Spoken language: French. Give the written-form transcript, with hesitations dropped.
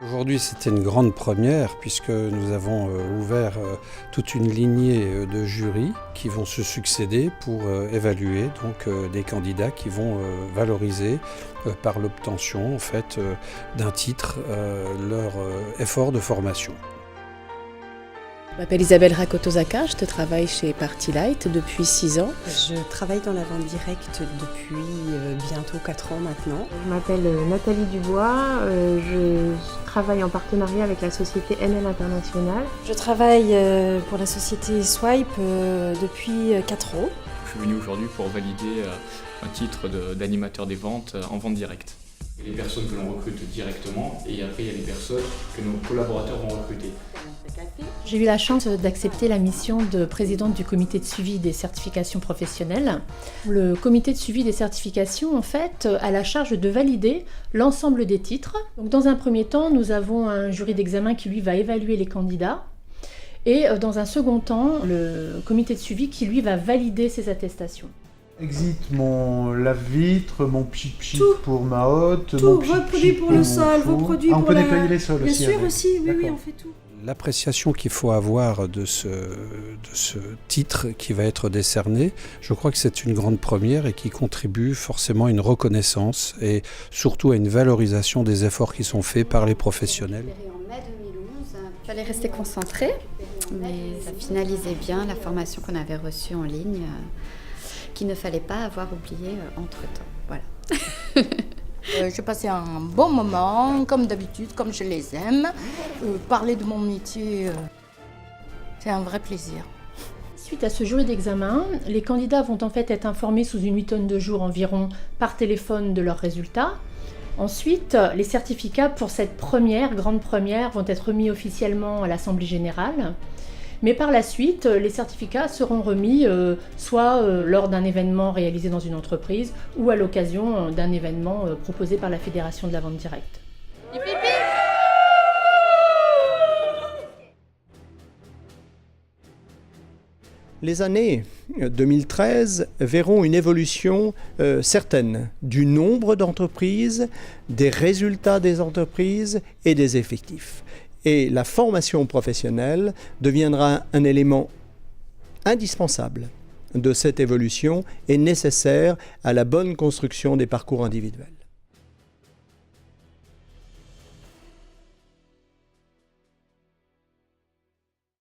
Aujourd'hui, c'était une grande première puisque nous avons ouvert toute une lignée de jurys qui vont se succéder pour évaluer donc, des candidats qui vont valoriser par l'obtention en fait, d'un titre leur effort de formation. Je m'appelle Isabelle Rakotozaka, je travaille chez Partylight depuis 6 ans. Je travaille dans la vente directe depuis bientôt 4 ans maintenant. Je m'appelle Nathalie Dubois, je travaille en partenariat avec la société NL International. Je travaille pour la société Swipe depuis 4 ans. Je suis venu aujourd'hui pour valider un titre d'animateur des ventes en vente directe. Il y a les personnes que l'on recrute directement et après il y a les personnes que nos collaborateurs vont recruter. J'ai eu la chance d'accepter la mission de présidente du comité de suivi des certifications professionnelles. Le comité de suivi des certifications, en fait, a la charge de valider l'ensemble des titres. Donc, dans un premier temps, nous avons un jury d'examen qui, lui, va évaluer les candidats. Et dans un second temps, le comité de suivi qui, lui, va valider ces attestations. Exit mon lave-vitre, mon pchit-pchit pour ma hotte, tout, vos produits pour le sol, vos produits pour on peut nettoyer les sols aussi. Bien sûr aussi, oui, on fait tout. L'appréciation qu'il faut avoir de ce titre qui va être décerné, je crois que c'est une grande première et qui contribue forcément à une reconnaissance et surtout à une valorisation des efforts qui sont faits par les professionnels. En mai 2011, il fallait rester concentré, mais ça finalisait bien la formation qu'on avait reçue en ligne, qu'il ne fallait pas avoir oublié entre-temps. Voilà. J'ai passé un bon moment, comme d'habitude, comme je les aime. Parler de mon métier, c'est un vrai plaisir. Suite à ce jury d'examen, les candidats vont en fait être informés sous une huitaine de jours environ par téléphone de leurs résultats. Ensuite, les certificats pour cette grande première, vont être remis officiellement à l'Assemblée générale. Mais par la suite, les certificats seront remis soit lors d'un événement réalisé dans une entreprise ou à l'occasion d'un événement proposé par la Fédération de la vente directe. Les années 2013 verront une évolution certaine du nombre d'entreprises, des résultats des entreprises et des effectifs. Et la formation professionnelle deviendra un élément indispensable de cette évolution et nécessaire à la bonne construction des parcours individuels.